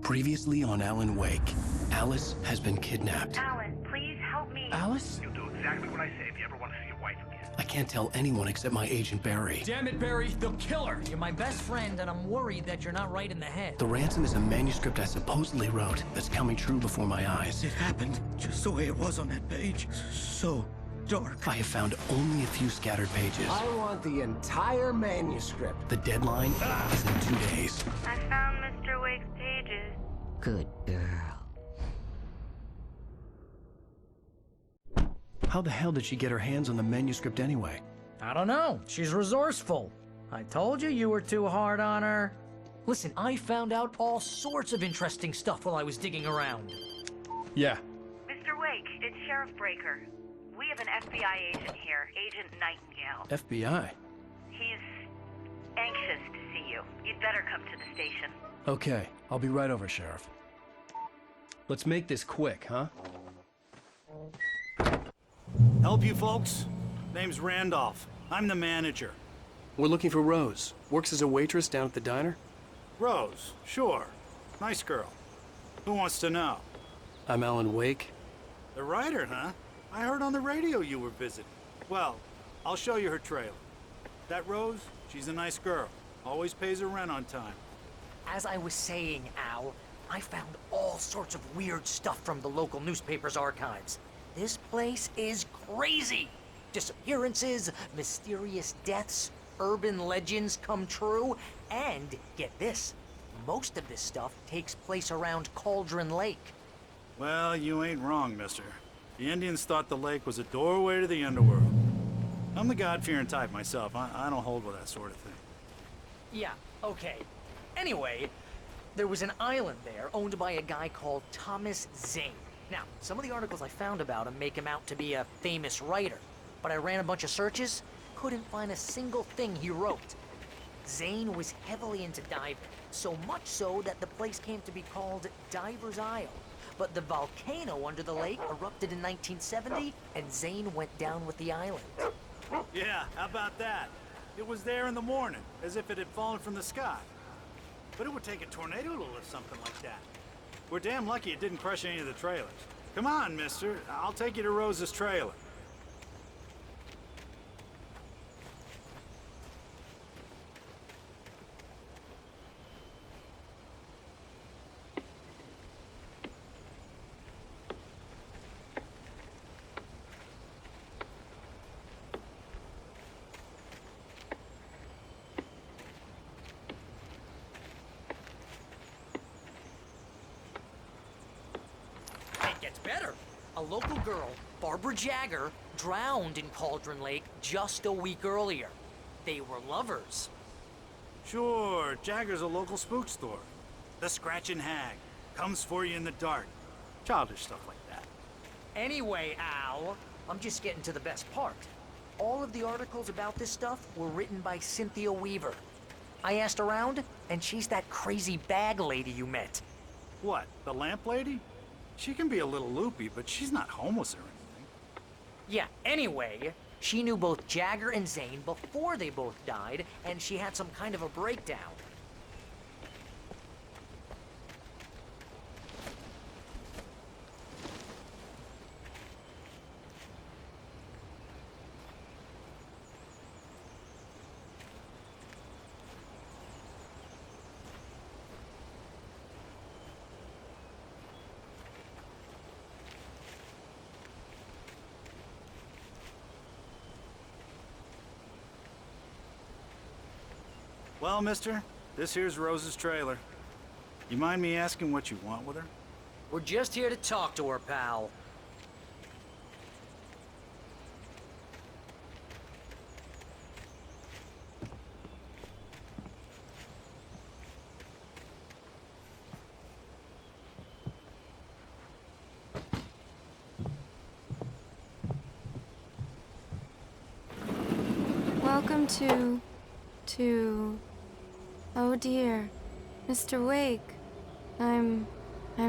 Previously on Alan Wake, Alice has been kidnapped. Alan, please help me. Alice? You'll do exactly what I say if you ever want to see your wife again. I can't tell anyone except my agent Barry. Damn it, Barry, they'll kill her! You're my best friend, and I'm worried that you're not right in the head. The ransom is a manuscript I supposedly wrote that's coming true before my eyes. It happened just the way it was on that page. So dark. I have found only a few scattered pages. I want the entire manuscript. The deadline is in 2 days. I found Mr. Wake's pages. Good girl. How the hell did she get her hands on the manuscript anyway? I don't know. She's resourceful. I told you were too hard on her. Listen, I found out all sorts of interesting stuff while I was digging around. Yeah. Mr. Wake, it's Sheriff Breaker. We have an FBI agent here, Agent Nightingale. FBI? He's anxious to see you. You'd better come to the station. Okay, I'll be right over, Sheriff. Let's make this quick, huh? Help you folks? Name's Randolph. I'm the manager. We're looking for Rose. Works as a waitress down at the diner. Rose, sure. Nice girl. Who wants to know? I'm Alan Wake. The writer, huh? I heard on the radio you were visiting. Well, I'll show you her trailer. That Rose, she's a nice girl. Always pays her rent on time. As I was saying, Al, I found all sorts of weird stuff from the local newspaper's archives. This place is crazy. Disappearances, mysterious deaths, urban legends come true, and get this, most of this stuff takes place around Cauldron Lake. Well, you ain't wrong, mister. The Indians thought the lake was a doorway to the underworld. I'm the God-fearing type myself. I don't hold with that sort of thing. Yeah, okay. Anyway, there was an island there owned by a guy called Thomas Zane. Now, some of the articles I found about him make him out to be a famous writer, but I ran a bunch of searches, couldn't find a single thing he wrote. Zane was heavily into diving, so much so that the place came to be called Diver's Isle. But the volcano under the lake erupted in 1970, and Zane went down with the island. Yeah, how about that? It was there in the morning, as if it had fallen from the sky. But it would take a tornado to lift something like that. We're damn lucky it didn't crush any of the trailers. Come on, mister. I'll take you to Rose's trailer. It gets better. A local girl, Barbara Jagger, drowned in Cauldron Lake just a week earlier. They were lovers. Sure, Jagger's a local spook store. The Scratching Hag. Comes for you in the dark. Childish stuff like that. Anyway, Al, I'm just getting to the best part. All of the articles about this stuff were written by Cynthia Weaver. I asked around, and she's that crazy bag lady you met. What, the lamp lady? She can be a little loopy, but she's not homeless or anything. Yeah, anyway, she knew both Jagger and Zane before they both died, and she had some kind of a breakdown. Well, mister, this here's Rose's trailer. You mind me asking what you want with her? We're just here to talk to her, pal. Welcome to... Oh dear, Mr. Wake. I'm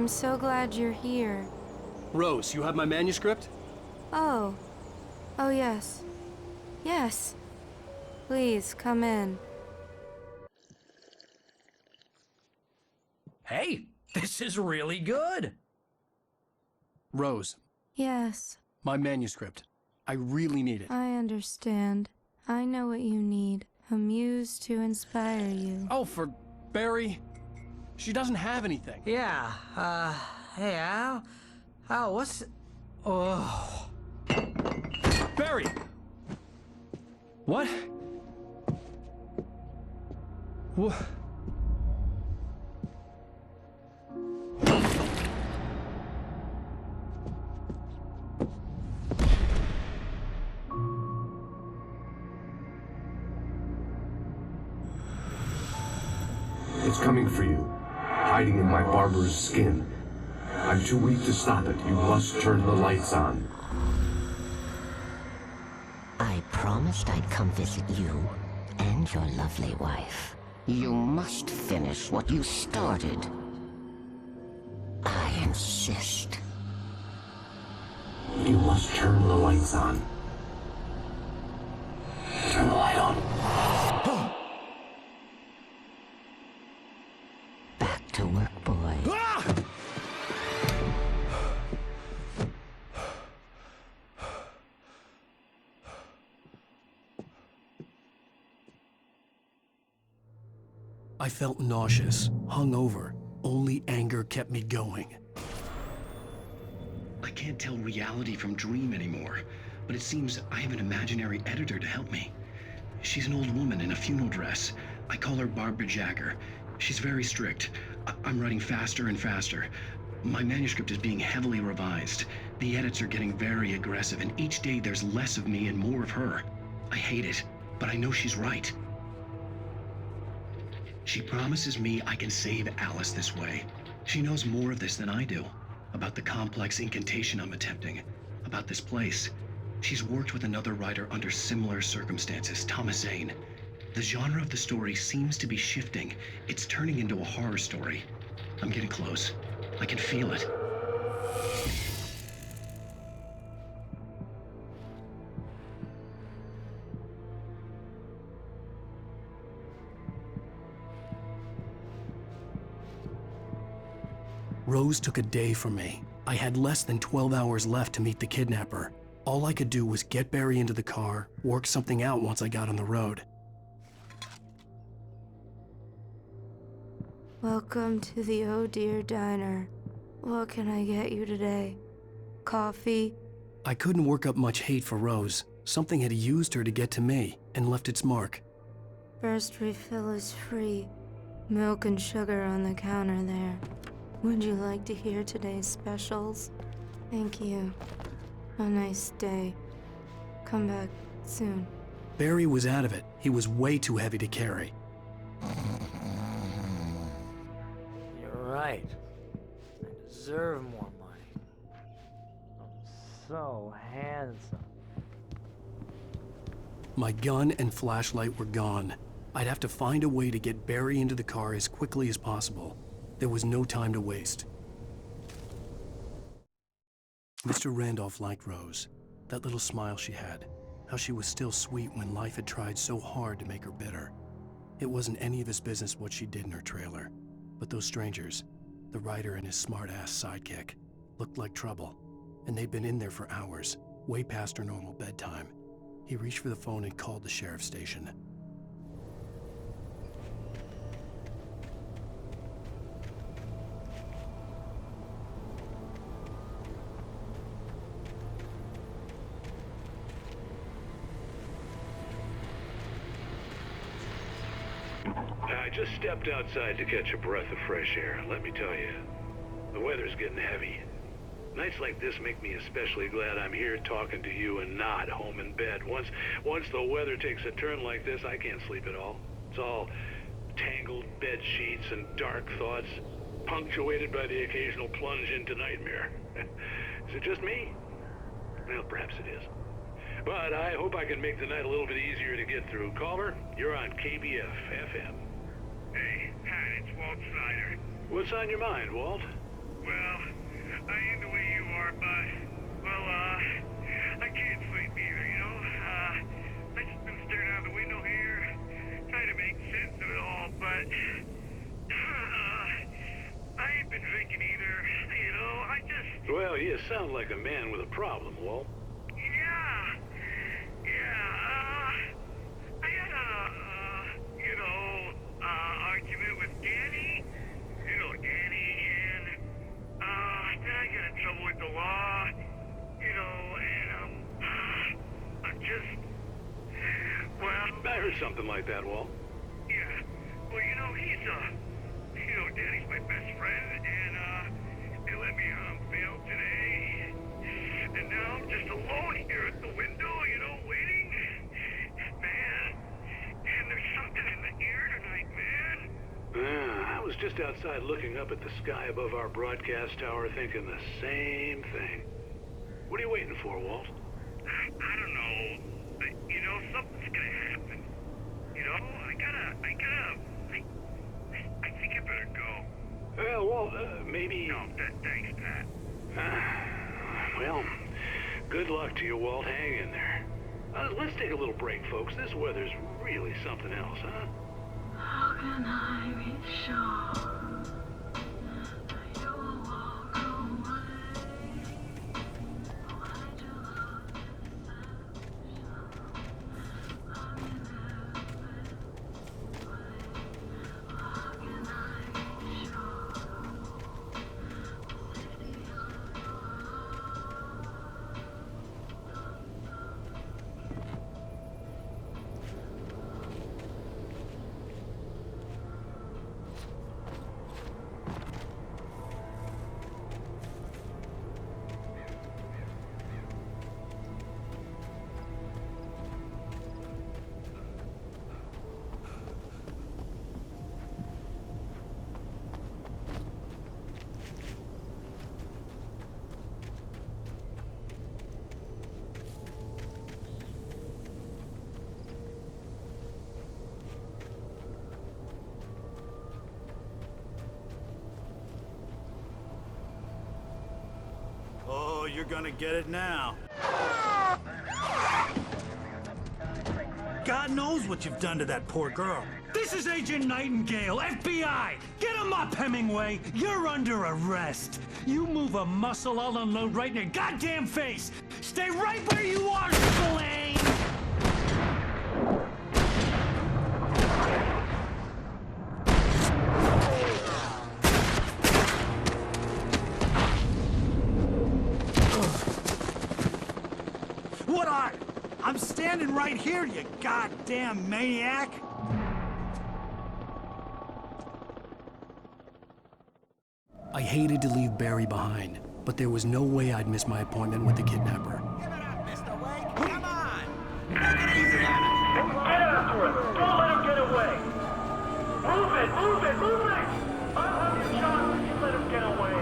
so glad you're here. Rose, you have my manuscript? Oh. Oh yes. Yes. Please, come in. Hey, This is really good. Rose, Yes, my manuscript. I really need it. I understand. I know what you need. A muse to inspire you. Oh, for Barry. She doesn't have anything. Yeah, hey, Al, what's... Oh... Barry! What? What? It's coming for you, hiding in my barber's skin. I'm too weak to stop it. You must turn the lights on. I promised I'd come visit you and your lovely wife. You must finish what you started. I insist. You must turn the lights on. Turn the light on. Back to work, boy. I felt nauseous, hungover. Only anger kept me going. I can't tell reality from dream anymore, but it seems I have an imaginary editor to help me. She's an old woman in a funeral dress. I call her Barbara Jagger. She's very strict. I'm writing faster and faster. My manuscript is being heavily revised. The edits are getting very aggressive, and each day there's less of me and more of her. I hate it, but I know she's right. She promises me I can save Alice this way. She knows more of this than I do. About the complex incantation I'm attempting. About this place. She's worked with another writer under similar circumstances, Thomas Zane. The genre of the story seems to be shifting. It's turning into a horror story. I'm getting close. I can feel it. Rose took a day from me. I had less than 12 hours left to meet the kidnapper. All I could do was get Barry into the car, work something out once I got on the road. Welcome to the Oh Dear Diner. What can I get you today? Coffee? I couldn't work up much hate for Rose. Something had used her to get to me and left its mark. First refill is free. Milk and sugar on the counter there. Would you like to hear today's specials? Thank you. A nice day. Come back soon. Barry was out of it. He was way too heavy to carry. You're right. I deserve more money. I'm so handsome. My gun and flashlight were gone. I'd have to find a way to get Barry into the car as quickly as possible. There was no time to waste. Mr. Randolph liked Rose. That little smile she had. How she was still sweet when life had tried so hard to make her bitter. It wasn't any of his business what she did in her trailer. But those strangers, the writer and his smart-ass sidekick, looked like trouble. And they'd been in there for hours, way past her normal bedtime. He reached for the phone and called the sheriff's station. I just stepped outside to catch a breath of fresh air. Let me tell you, the weather's getting heavy. Nights like this make me especially glad I'm here talking to you and not home in bed. Once the weather takes a turn like this, I can't sleep at all. It's all tangled bed sheets and dark thoughts, punctuated by the occasional plunge into nightmare. Is it just me? Well, perhaps it is. But I hope I can make the night a little bit easier to get through. Caller, you're on KBF FM. Hey, Pat, it's Walt Snyder. What's on your mind, Walt? Well, I ain't the way you are, but, well, I can't sleep either, you know? I just been staring out the window here, trying to make sense of it all, but, I ain't been Well, you sound like a man with a problem, Walt. I had argument with Danny. Danny, and, then I got in trouble with the law, I'm just, I heard something like that, Walt. yeah. Well, Danny's my best friend, and, they let me on bail today. And now I'm just alone here at the window, waiting. Man, and there's something in the air tonight, man. I was just outside looking up at the sky above our broadcast tower thinking the same thing. What are you waiting for, Walt? I don't know. Something's gonna happen. I think I better go. Well, Walt, maybe... No, thanks, Pat. Well, good luck to you, Walt. Hang in there. Let's take a little break, folks. This weather's really something else, huh? How can I be sure that you will walk away? Why do love deception? How can I be sure? Oh, you're gonna get it now. God knows what you've done to that poor girl. This is Agent Nightingale, FBI! Get him up, Hemingway! You're under arrest! You move a muscle, I'll unload right in your goddamn face! Stay right where you are, Spillane! What are? I'm standing right here, you goddamn maniac! I hated to leave Barry behind, but there was no way I'd miss my appointment with the kidnapper. Give it up, Mr. Wake! Come on! Take it easy on him. Get after him. Don't let him get away. Move it. I'll have you shot if you let him get away.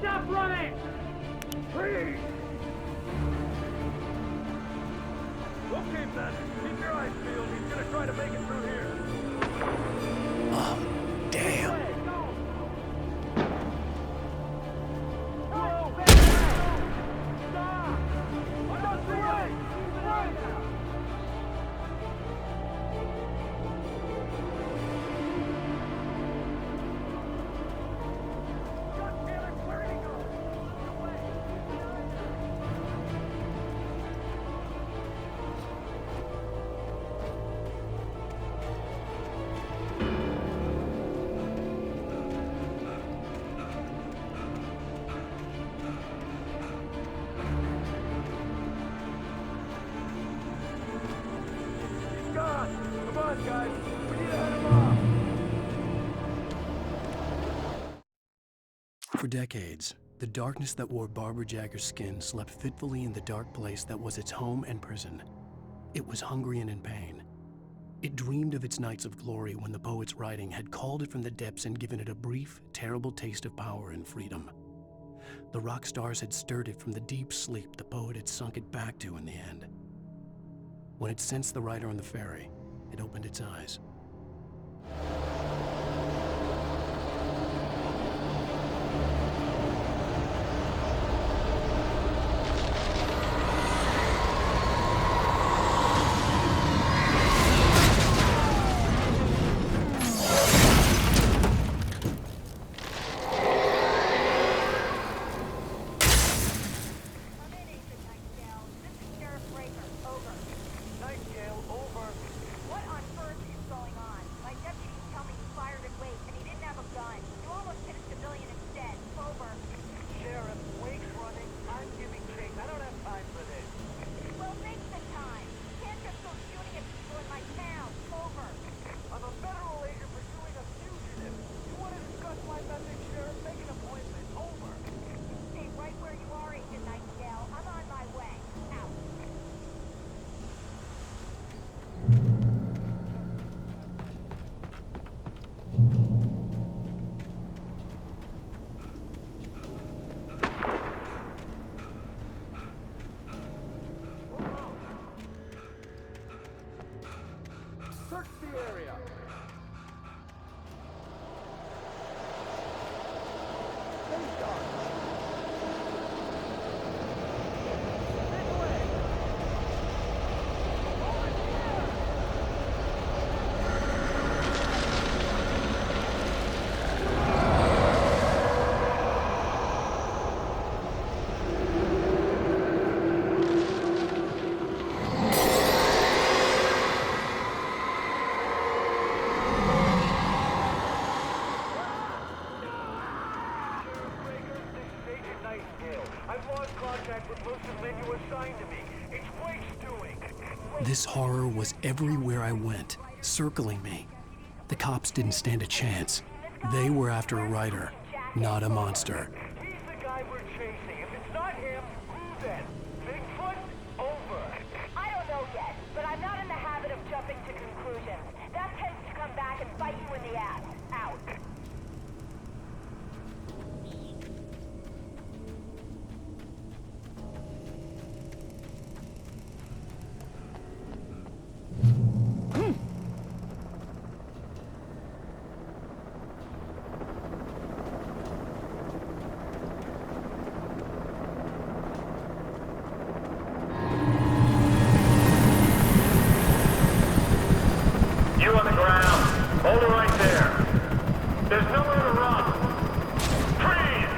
Stop running! Please! Okay, Ben. Keep your eyes peeled. He's gonna try to make it through here. Oh, damn. No, Ben! Stop! Stop the way! Right now! Come on, guys. We need to head him off. For decades, the darkness that wore Barbara Jagger's skin slept fitfully in the dark place that was its home and prison. It was hungry and in pain. It dreamed of its nights of glory when the poet's writing had called it from the depths and given it a brief, terrible taste of power and freedom. The rock stars had stirred it from the deep sleep the poet had sunk it back to in the end. When it sensed the rider on the ferry, it opened its eyes. Search the area. This horror was everywhere I went, circling me. The cops didn't stand a chance. They were after a writer, not a monster. He's the guy we're chasing. If it's not him, who then? Bigfoot? Over. I don't know yet, but I'm not in the habit of jumping to conclusions. That tends to come back and bite you in the ass. Out. Hold it right there. There's nowhere to run. Freeze!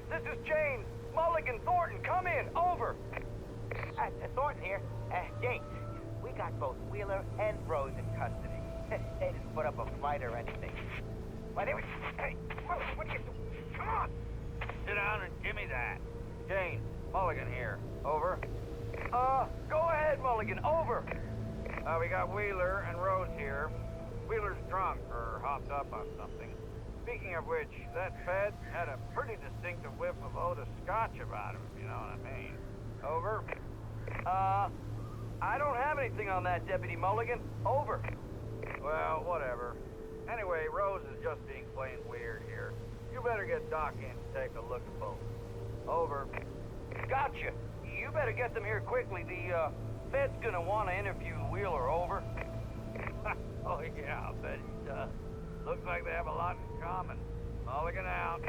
This is James. Mulligan, Thornton, come in. Over. Thornton here. James, we got both Wheeler and Rose in custody. They didn't put up a fight or anything. Why, they were... Hey, what are you doing? Come on! Sit down and give me that. Jane, Mulligan here. Over. Go ahead, Mulligan. Over. We got Wheeler and Rose here. Wheeler's drunk or hopped up on something. Speaking of which, that Fed had a pretty distinctive whiff of Otis Scotch about him, if you know what I mean. Over. I don't have anything on that, Deputy Mulligan. Over. Well, whatever. Anyway, Rose is just being plain weird here. You better get Doc in to take a look at both. Over. Gotcha. You better get them here quickly. The Fed's gonna want to interview Wheeler. Over. Oh, yeah, I'll bet he does. Looks like they have a lot in common. Mulligan out.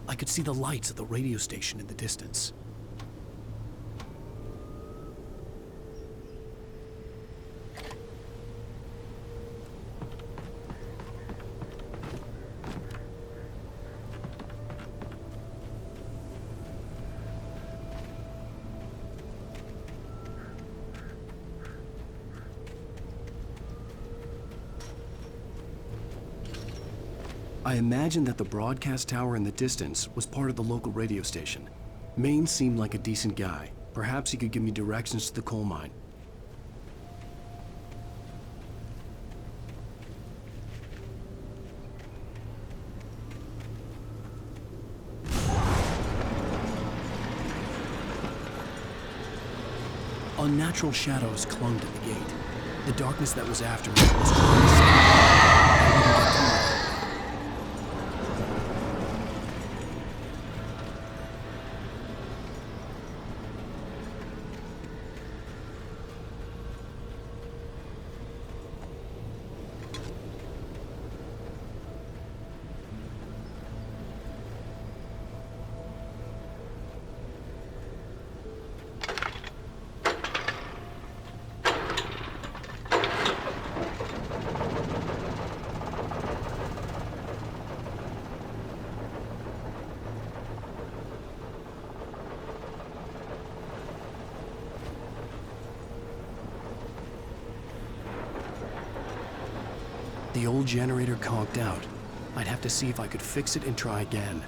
I could see the lights of the radio station in the distance. I imagined that the broadcast tower in the distance was part of the local radio station. Maine seemed like a decent guy. Perhaps he could give me directions to the coal mine. Unnatural shadows clung to the gate. The darkness that was after me was trying to stop me. I wouldn't get through it. The old generator conked out. I'd have to see if I could fix it and try again.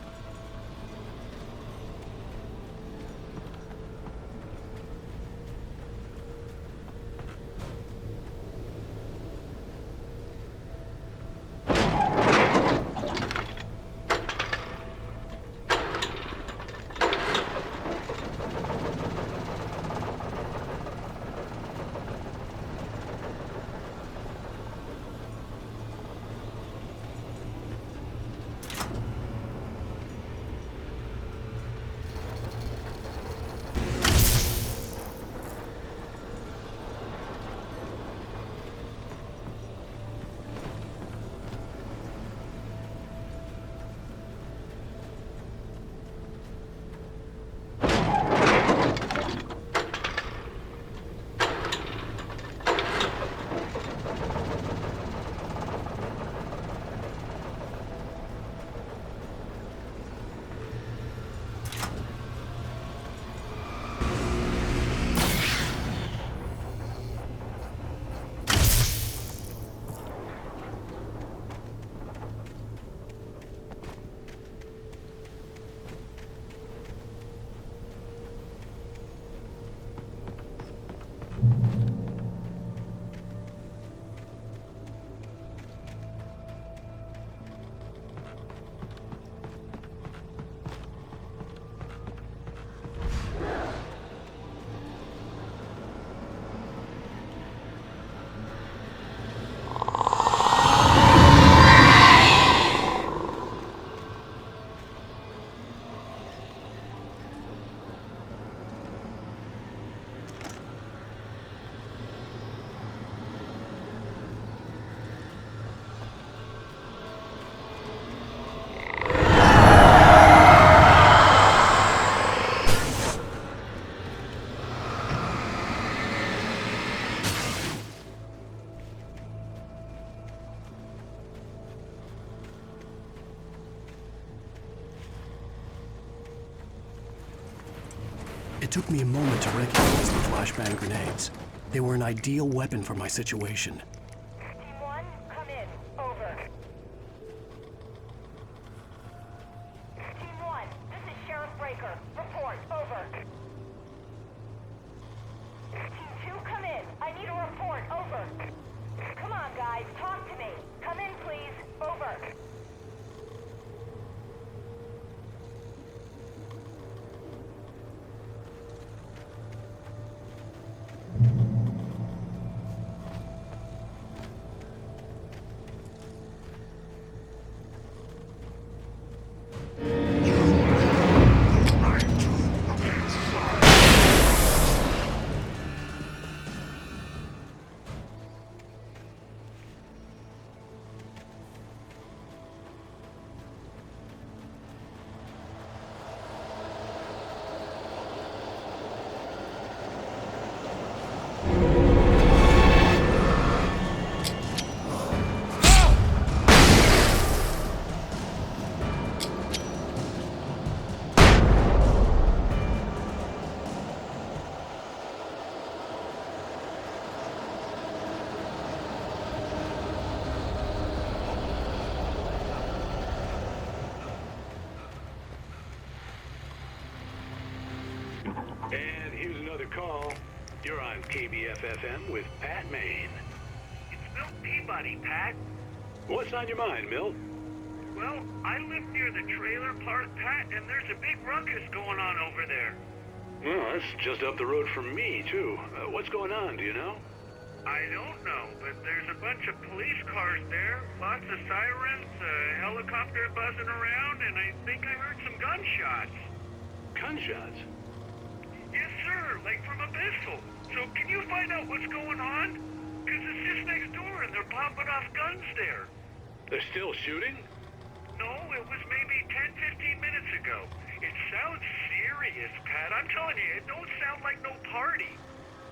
It took me a moment to recognize the flashbang grenades. They were an ideal weapon for my situation. Team 1, come in. Over. Team 1, this is Sheriff Breaker. Report. Over. your call. You're on KBFFM with Pat Maine. It's Milt Peabody, Pat. What's on your mind, Milt? Well, I live near the trailer park, Pat, and there's a big ruckus going on over there. Well, that's just up the road from me, too. What's going on, do you know? I don't know, but there's a bunch of police cars there, lots of sirens, a helicopter buzzing around, and I think I heard some gunshots. Gunshots? Yes, sir, like from a pistol. So can you find out what's going on? Because it's just next door and they're popping off guns there. They're still shooting? No, it was maybe 10-15 minutes ago. It sounds serious, Pat. I'm telling you, it don't sound like no party.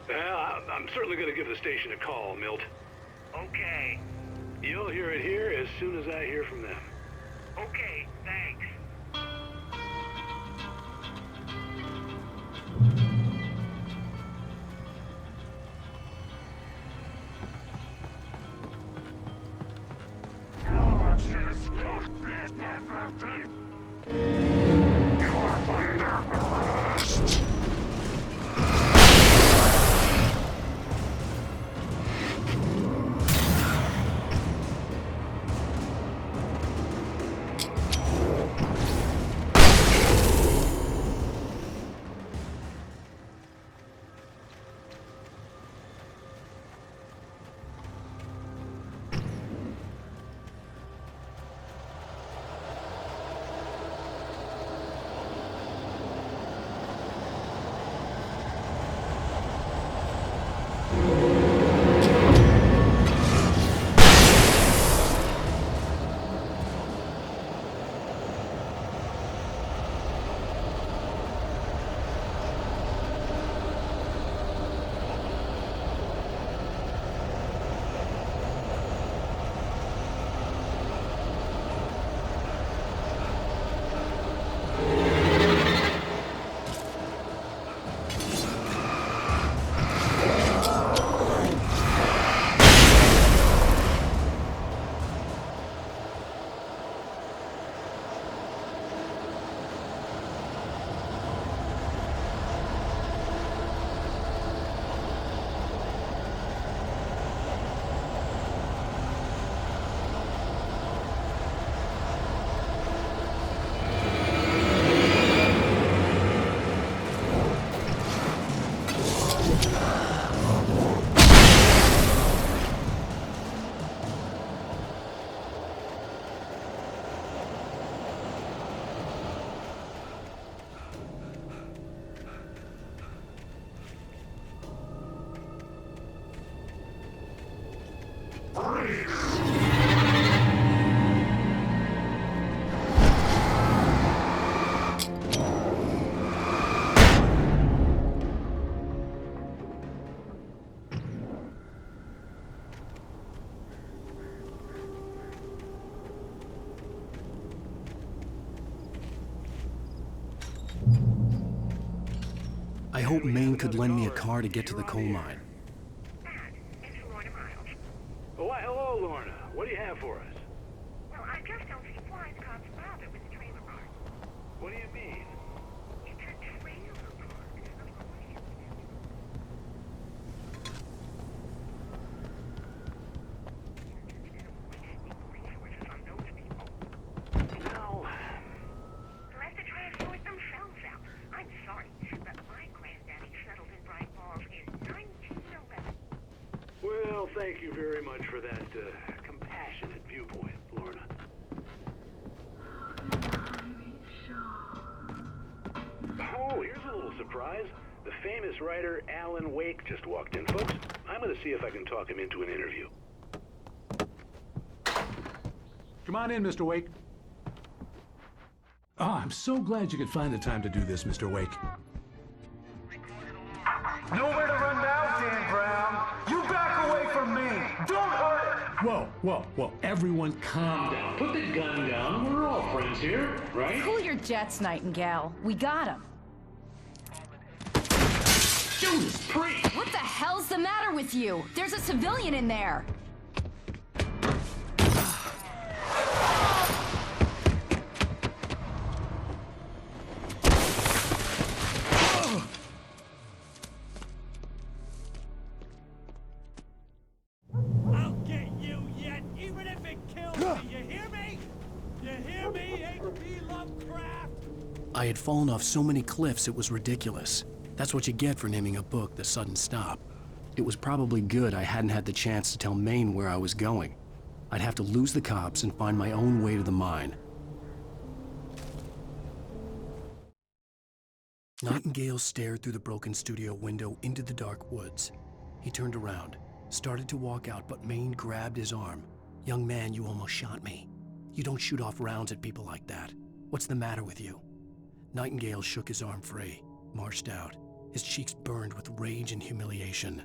I'm certainly going to give the station a call, Milt. Okay. You'll hear it here as soon as I hear from them. Okay, thanks. I hope Maine could lend me a car to get to the coal mine. Oh, why, hello, Lorna. What do you have for us? Well, I just don't see why the cops bother with the trailer park. What do you mean? It's a trailer park. Of course you Now, let the trash sort themselves out. I'm sorry, but my granddaddy settled in Bright Falls in 1911. well, thank you very much for that compassionate viewpoint, Lorna. Oh, here's a little surprise. The famous writer Alan Wake just walked in, folks. I'm going to see if I can talk him into an interview. Come on in, Mr. Wake. Oh, I'm so glad you could find the time to do this, Mr. Wake. Nowhere to run now, Dan Brown. You back away from me. Don't hurt it. Whoa. Everyone calm down. Put the gun down. We're all friends here, right? Cool your jets, Nightingale. We got him. Judas Priest! What the hell's the matter with you? There's a civilian in there. I had fallen off so many cliffs it was ridiculous. That's what you get for naming a book The Sudden Stop. It was probably good I hadn't had the chance to tell Maine where I was going. I'd have to lose the cops and find my own way to the mine. Nightingale stared through the broken studio window into the dark woods. He turned around, started to walk out, but Maine grabbed his arm. "Young man, you almost shot me. You don't shoot off rounds at people like that. What's the matter with you?" Nightingale shook his arm free, marched out. His cheeks burned with rage and humiliation.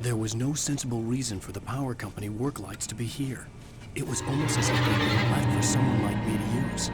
There was no sensible reason for the power company work lights to be here. It was almost as if they'd been left for someone like me to use.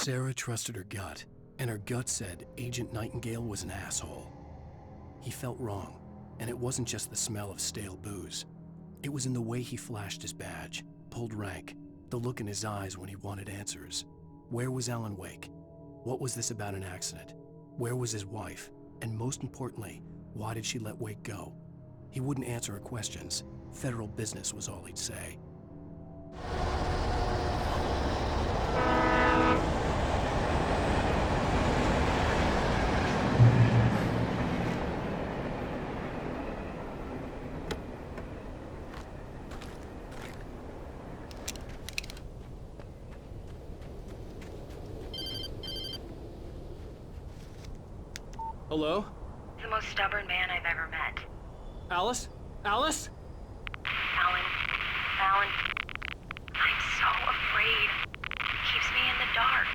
Sarah trusted her gut, and her gut said Agent Nightingale was an asshole. He felt wrong, and it wasn't just the smell of stale booze. It was in the way he flashed his badge, pulled rank, the look in his eyes when he wanted answers. Where was Alan Wake? What was this about an accident? Where was his wife? And most importantly, why did she let Wake go? He wouldn't answer her questions. Federal business was all he'd say. Hello? The most stubborn man I've ever met. Alice? Alice? Alan, I'm so afraid. He keeps me in the dark.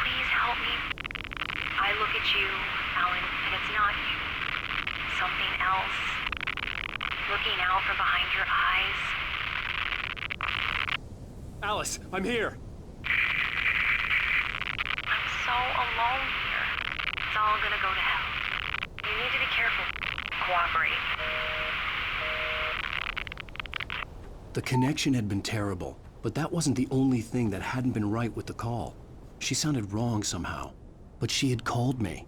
Please help me. I look at you, Alan, and it's not you. Something else. Looking out from behind your eyes. Alice, I'm here. I'm so alone here. It's all gonna go to hell. You need to be careful. Cooperate. The connection had been terrible, but that wasn't the only thing that hadn't been right with the call. She sounded wrong somehow, but she had called me.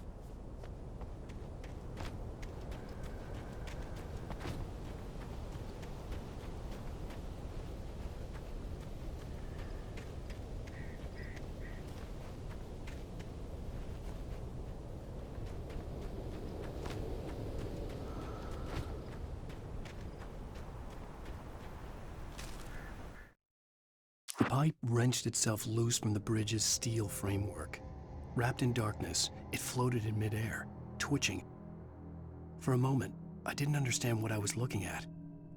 The pipe wrenched itself loose from the bridge's steel framework. Wrapped in darkness, it floated in midair, twitching. For a moment, I didn't understand what I was looking at.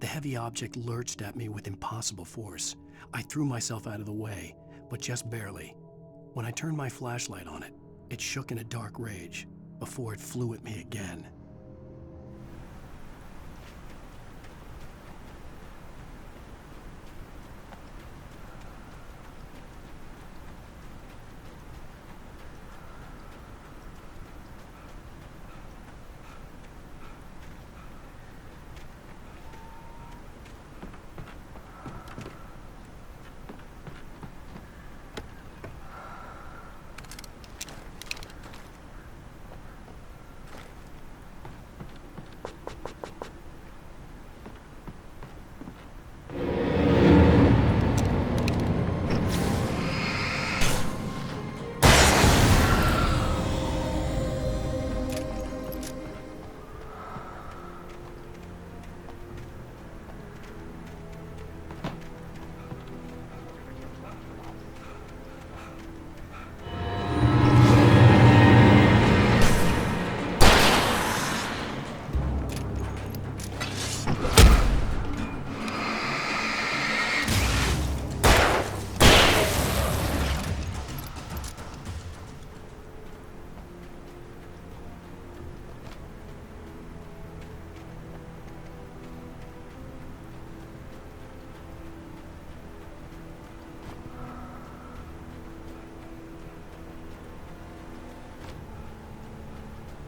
The heavy object lurched at me with impossible force. I threw myself out of the way, but just barely. When I turned my flashlight on it, it shook in a dark rage before it flew at me again.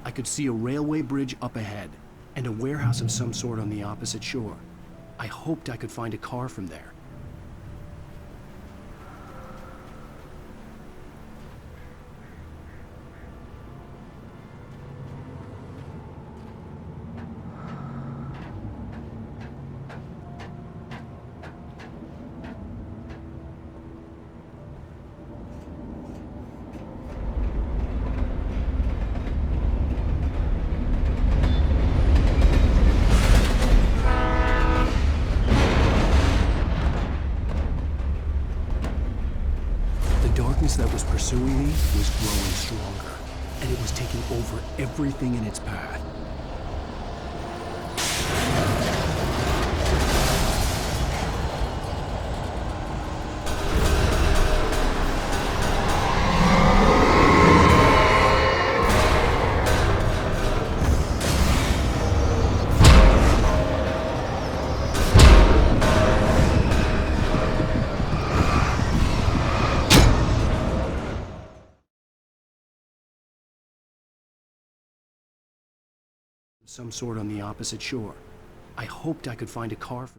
I could see a railway bridge up ahead, and a warehouse of some sort on the opposite shore. I hoped I could find a car from there. That was pursuing me was growing stronger, and it was taking over everything in its path. some sort on the opposite shore. I hoped I could find a car for